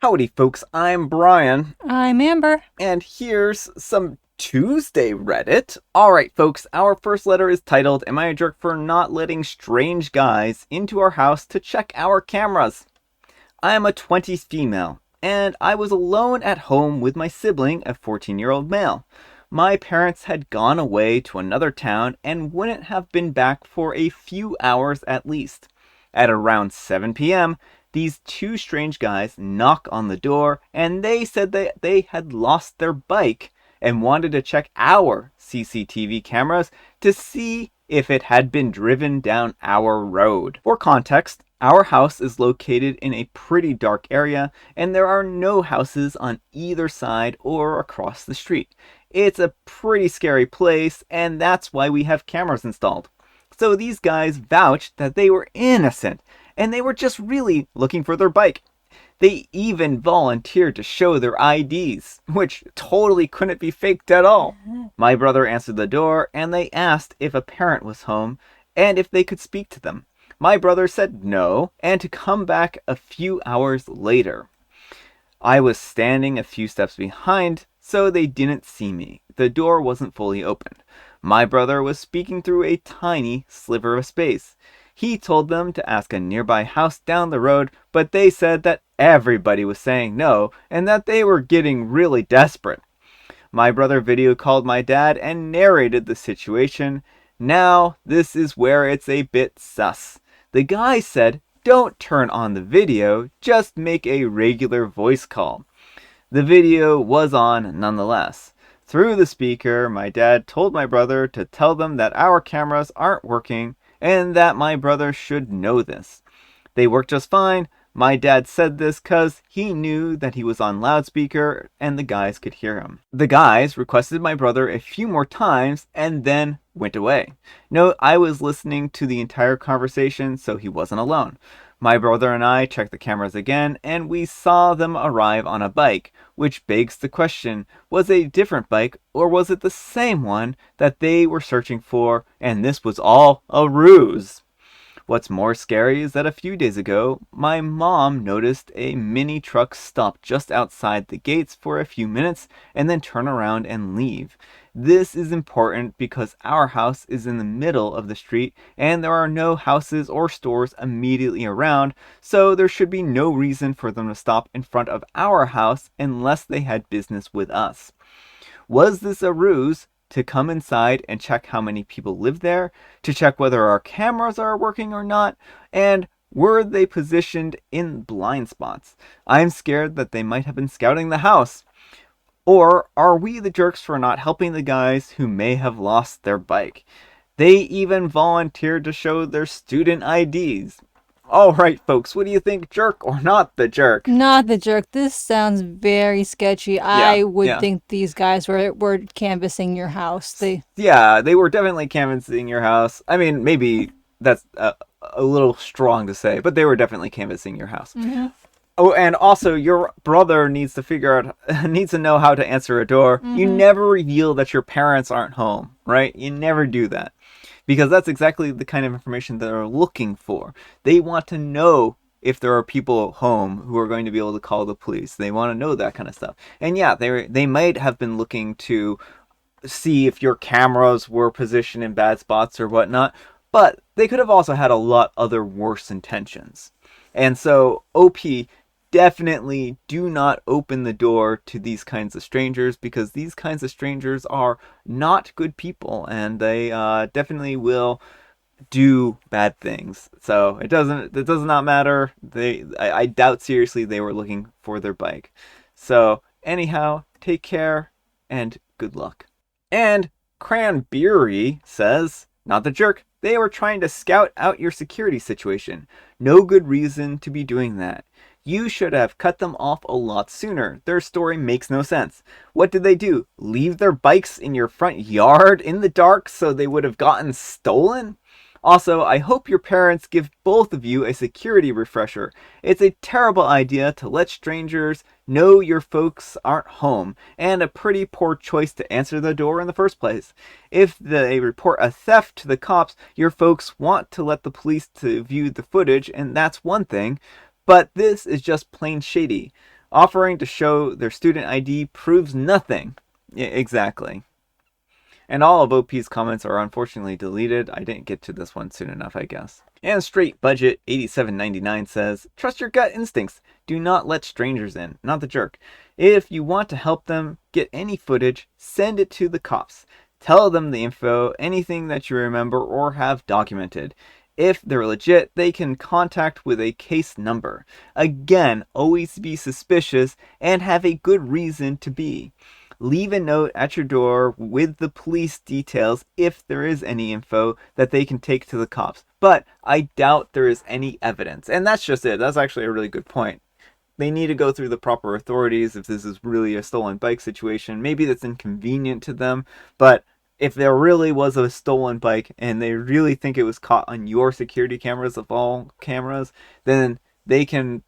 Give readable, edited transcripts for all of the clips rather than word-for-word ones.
Howdy, folks. I'm Brian, I'm Amber. and here's some Tuesday Reddit. Alright, folks, our first letter is titled, Am I a Jerk for Not Letting Strange Guys into Our House to Check Our Cameras? I am a 20s female, and I was alone at home with my sibling, a 14-year-old male. My parents had gone away to another town and wouldn't have been back for a few hours at least. At around 7 p.m., these two strange guys knock on the door and they said that they had lost their bike and wanted to check our CCTV cameras to see if it had been driven down our road. For context, our house is located in a pretty dark area and there are no houses on either side or across the street. It's a pretty scary place and that's why we have cameras installed. So these guys vouched that they were innocent and they were just really looking for their bike. They even volunteered to show their IDs, which totally couldn't be faked at all. My brother answered the door and they asked if a parent was home and if they could speak to them. My brother said no and to come back a few hours later. I was standing a few steps behind, so they didn't see me. The door wasn't fully opened. My brother was speaking through a tiny sliver of space. He told them to ask a nearby house down the road, but they said that everybody was saying no and that they were getting really desperate. My brother video called my dad and narrated the situation. Now, this is where it's a bit sus. The guy said, don't turn on the video, just make a regular voice call. The video was on nonetheless. Through the speaker, my dad told my brother to tell them that our cameras aren't working and that my brother should know this. They work just fine. My dad said this because he knew that he was on loudspeaker and the guys could hear him. The guys requested my brother a few more times and then went away. Note, I was listening to the entire conversation, so he wasn't alone. My brother and I checked the cameras again and we saw them arrive on a bike, which begs the question, was it a different bike or was it the same one that they were searching for and this was all a ruse? What's more scary is that a few days ago, my mom noticed a mini truck stop just outside the gates for a few minutes and then turn around and leave. This is important because our house is in the middle of the street and there are no houses or stores immediately around, so there should be no reason for them to stop in front of our house unless they had business with us. Was this a ruse to come inside and check how many people live there, to check whether our cameras are working or not, and were they positioned in blind spots? I'm scared that they might have been scouting the house. Or are we the jerks for not helping the guys who may have lost their bike? They even volunteered to show their student IDs. Alright, folks, what do you think, jerk or not the jerk? Not the jerk. This sounds very sketchy. I would Yeah. think these guys were canvassing your house. Yeah, they were definitely canvassing your house. I mean, maybe that's a little strong to say, but they were definitely canvassing your house. Mm-hmm. Oh, and also your brother needs to figure out, needs to know how to answer a door. You never reveal that your parents aren't home, right? You never do that. Because that's exactly the kind of information they're looking for. They want to know if there are people home who are going to be able to call the police. They want to know that kind of stuff. And yeah, they might have been looking to see if your cameras were positioned in bad spots or whatnot, but they could have also had a lot other worse intentions. And so OP, definitely do not open the door to these kinds of strangers because these kinds of strangers are not good people and they definitely will do bad things. So it does not matter. I doubt seriously they were looking for their bike. So anyhow, take care and good luck. And Cranberry says, not the jerk. They were trying to scout out your security situation. No good reason to be doing that. You should have cut them off a lot sooner. Their story makes no sense. What did they do? Leave their bikes in your front yard in the dark so they would have gotten stolen? Also, I hope your parents give both of you a security refresher. It's a terrible idea to let strangers know your folks aren't home, and a pretty poor choice to answer the door in the first place. If they report a theft to the cops, your folks want to let the police to view the footage, and that's one thing, but this is just plain shady. Offering to show their student ID proves nothing. Yeah, exactly. And all of OP's comments are unfortunately deleted. I didn't get to this one soon enough, I guess. And Straight Budget 87.99 says, "Trust your gut instincts. Do not let strangers in, not the jerk. If you want to help them get any footage, send it to the cops. Tell them the info, anything that you remember or have documented. If they're legit, they can contact with a case number. Again, always be suspicious and have a good reason to be. Leave a note at your door with the police details if there is any info that they can take to the cops. But I doubt there is any evidence." And that's just it. That's actually a really good point. They need to go through the proper authorities if this is really a stolen bike situation. Maybe that's inconvenient to them, but if there really was a stolen bike and they really think it was caught on your security cameras of all cameras, then they can,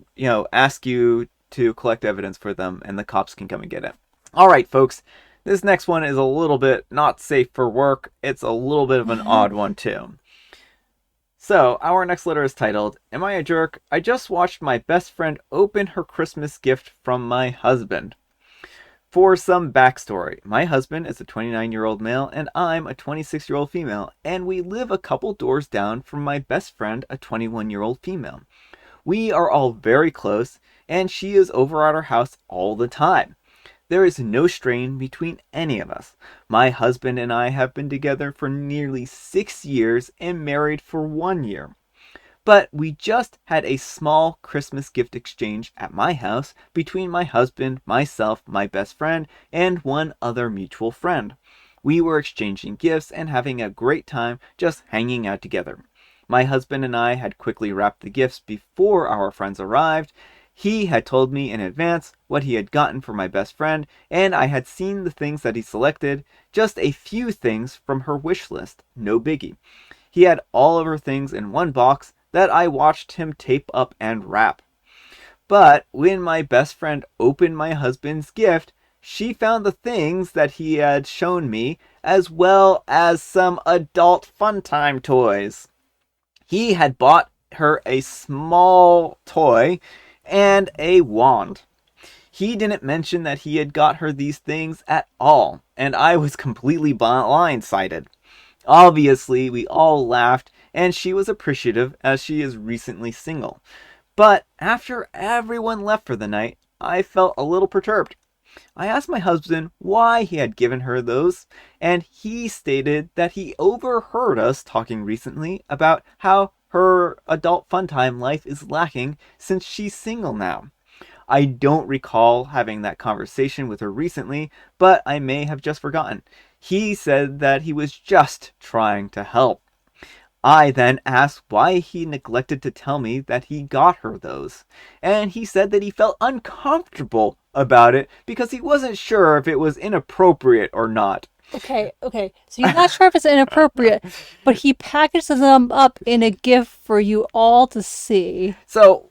ask you to collect evidence for them and the cops can come and get it. All right, folks. This next one is a little bit not safe for work. It's a little bit of an odd one, too. So, our next letter is titled, "Am I a Jerk? I just watched my best friend open her Christmas gift from my husband." For some backstory, my husband is a 29-year-old male and I'm a 26-year-old female, and we live a couple doors down from my best friend, a 21-year-old female. We are all very close, and she is over at our house all the time. There is no strain between any of us. My husband and I have been together for nearly 6 years and married for 1 year. But we just had a small Christmas gift exchange at my house between my husband, myself, my best friend, and one other mutual friend. We were exchanging gifts and having a great time just hanging out together. My husband and I had quickly wrapped the gifts before our friends arrived. He had told me in advance what he had gotten for my best friend, and I had seen the things that he selected, just a few things from her wish list, no biggie. He had all of her things in one box that I watched him tape up and wrap. But when my best friend opened my husband's gift, she found the things that he had shown me, as well as some adult fun time toys. He had bought her a small toy and a wand. He didn't mention that he had got her these things at all, and I was completely blindsided. Obviously, we all laughed, and she was appreciative as she is recently single. But after everyone left for the night, I felt a little perturbed. I asked my husband why he had given her those, and he stated that he overheard us talking recently about how her adult fun time life is lacking since she's single now. I don't recall having that conversation with her recently, but I may have just forgotten. He said that he was just trying to help. I then asked why he neglected to tell me that he got her those, and he said that he felt uncomfortable about it because he wasn't sure if it was inappropriate or not. Okay. So he's not sure if it's inappropriate, but he packages them up in a gift for you all to see. So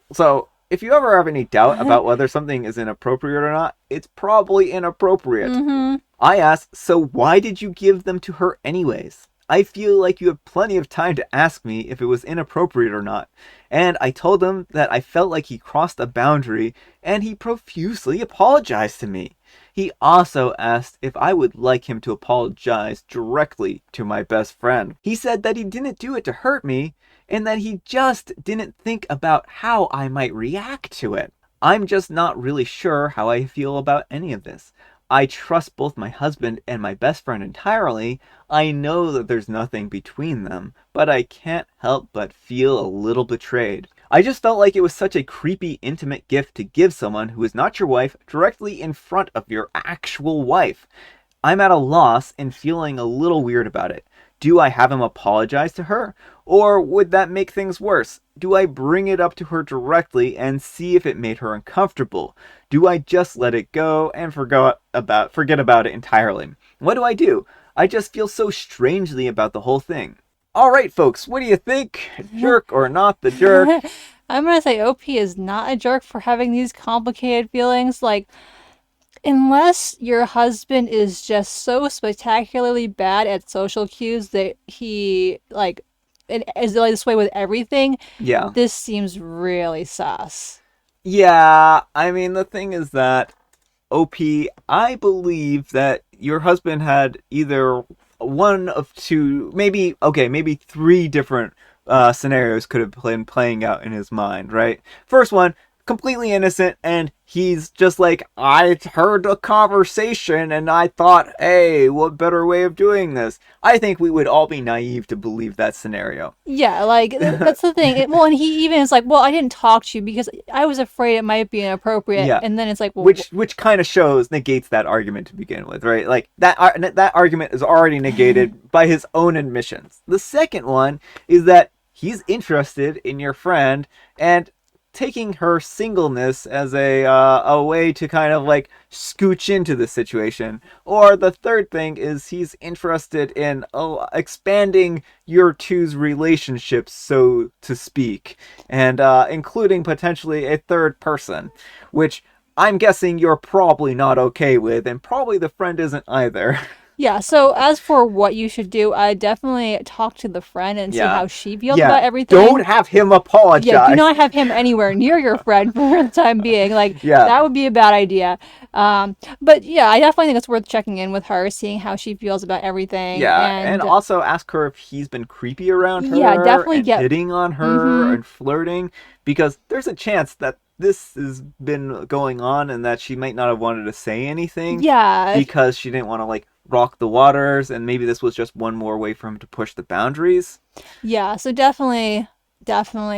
if you ever have any doubt about whether something is inappropriate or not, it's probably inappropriate. Mm-hmm. I asked, so why did you give them to her anyways? I feel like you have plenty of time to ask me if it was inappropriate or not. And I told him that I felt like he crossed a boundary, and he profusely apologized to me. He also asked if I would like him to apologize directly to my best friend. He said that he didn't do it to hurt me, and that he just didn't think about how I might react to it. I'm just not really sure how I feel about any of this. I trust both my husband and my best friend entirely. I know that there's nothing between them, but I can't help but feel a little betrayed. I just felt like it was such a creepy, intimate gift to give someone who is not your wife directly in front of your actual wife. I'm at a loss and feeling a little weird about it. Do I have him apologize to her? Or would that make things worse? Do I bring it up to her directly and see if it made her uncomfortable? Do I just let it go and forget about it entirely? What do I do? I just feel so strangely about the whole thing. Alright folks, what do you think? Jerk or not the jerk? I'm gonna say OP is not a jerk for having these complicated feelings. Like, unless your husband is just so spectacularly bad at social cues that he, like, and is like this way with everything, Yeah. this seems really sus. Yeah, I mean, the thing is that OP, I believe that your husband had either one of two, maybe, okay, maybe three different scenarios could have been playing out in his mind, right? First one, completely innocent, and he's just like, I heard a conversation and I thought, hey, what better way of doing this? I think we would all be naive to believe that scenario. Yeah, like that's the thing. Well, and he even is like, "Well, I didn't talk to you because I was afraid it might be inappropriate." Yeah, And then it's like, "Well, which kind of shows negates that argument to begin with, right? Like that argument is already negated by his own admissions. The second one is that he's interested in your friend and taking her singleness as a way to kind of like scooch into the situation. Or the third thing is he's interested in expanding your two's relationships, so to speak, and including potentially a third person, which I'm guessing you're probably not okay with, and probably the friend isn't either. yeah." So as for what you should do, I definitely talk to the friend and see Yeah. how she feels Yeah. about everything. Don't have him Yeah, do apologize. not have him anywhere near your friend for the time being. Like Yeah. that would be a bad idea. But yeah, I definitely think it's worth checking in with her, seeing how she feels about everything, Yeah, and and also ask her if he's been creepy around yeah, her definitely and get. hitting on her Mm-hmm. and flirting, because there's a chance that this has been going on and that she might not have wanted to say anything Yeah, because she didn't want to like rock the waters, and maybe this was just one more way for him to push the boundaries. yeah. So definitely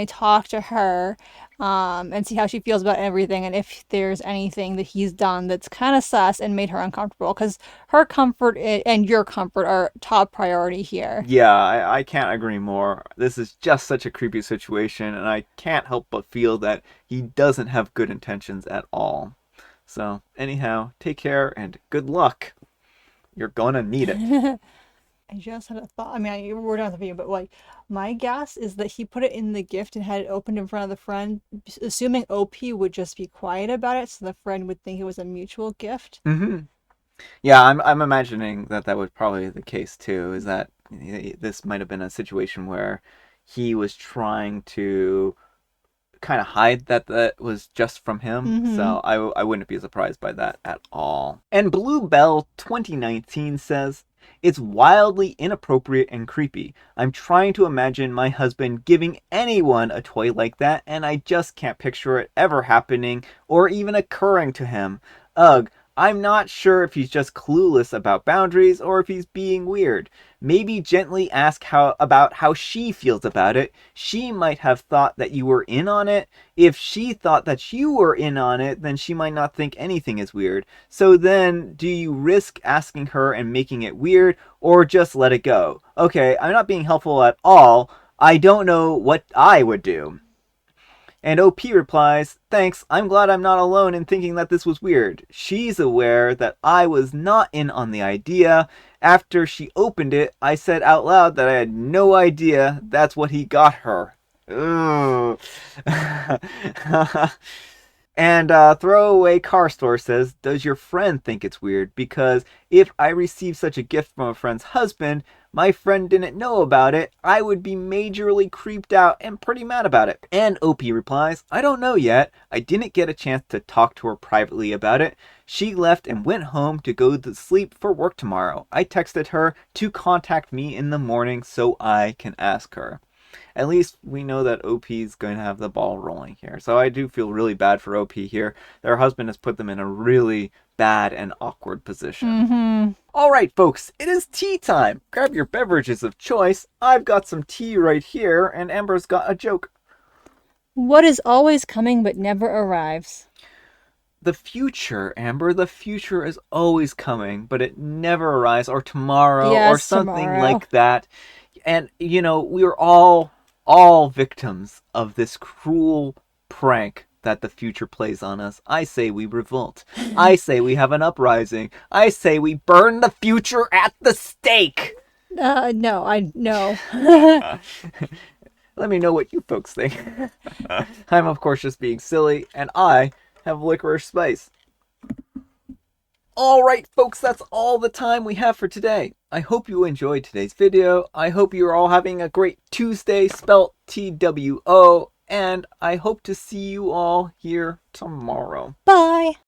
talk to her, and see how she feels about everything, and if there's anything that he's done that's kind of sus and made her uncomfortable, because her comfort and your comfort are top priority here. Yeah, I can't agree more. This is just such a creepy situation, and I can't help but feel that he doesn't have good intentions at all. So, anyhow, take care and good luck. You're gonna need it. I just had a thought. I mean, we're done with the video, but like, my guess is that he put it in the gift and had it opened in front of the friend, assuming OP would just be quiet about it, so the friend would think it was a mutual gift. Hmm. Yeah, I'm imagining that that was probably the case too. Is that this might have been a situation where he was trying to kind of hide that that was just from him. Mm-hmm. So I wouldn't be surprised by that at all. And Bluebell 2019 says, it's wildly inappropriate and creepy. I'm trying to imagine my husband giving anyone a toy like that, and I just can't picture it ever happening or even occurring to him. Ugh, I'm not sure if he's just clueless about boundaries or if he's being weird. Maybe gently ask about how she feels about it. She might have thought that you were in on it. If she thought that you were in on it, then she might not think anything is weird. So then, do you risk asking her and making it weird, or just let it go? Okay, I'm not being helpful at all. I don't know what I would do. And OP replies, thanks, I'm glad I'm not alone in thinking that this was weird. She's aware that I was not in on the idea. After she opened it, I said out loud that I had no idea that's what he got her. Ooh. And Throwaway Car Store says, does your friend think it's weird? Because if I received such a gift from a friend's husband, my friend didn't know about it, I would be majorly creeped out and pretty mad about it. And OP replies, I don't know yet. I didn't get a chance to talk to her privately about it. She left and went home to go to sleep for work tomorrow. I texted her to contact me in the morning so I can ask her. At least we know that OP is going to have the ball rolling here. So I do feel really bad for OP here. Their husband has put them in a really bad and awkward position. Mm-hmm. All right, folks, it is tea time. Grab your beverages of choice. I've got some tea right here, and Amber's got a joke. What is always coming but never arrives? The future, Amber, the future is always coming, but it never arrives, or tomorrow, or Yes, something tomorrow. like that. And, you know, we're all victims of this cruel prank that the future plays on us. I say we revolt. I say we have an uprising. I say we burn the future at the stake. No, I no. Let me know what you folks think. I'm, of course, just being silly, and I have licorice spice. Alright, folks, that's all the time we have for today. I hope you enjoyed today's video. I hope you're all having a great Tuesday, spelt TWO. and I hope to see you all here tomorrow. Bye.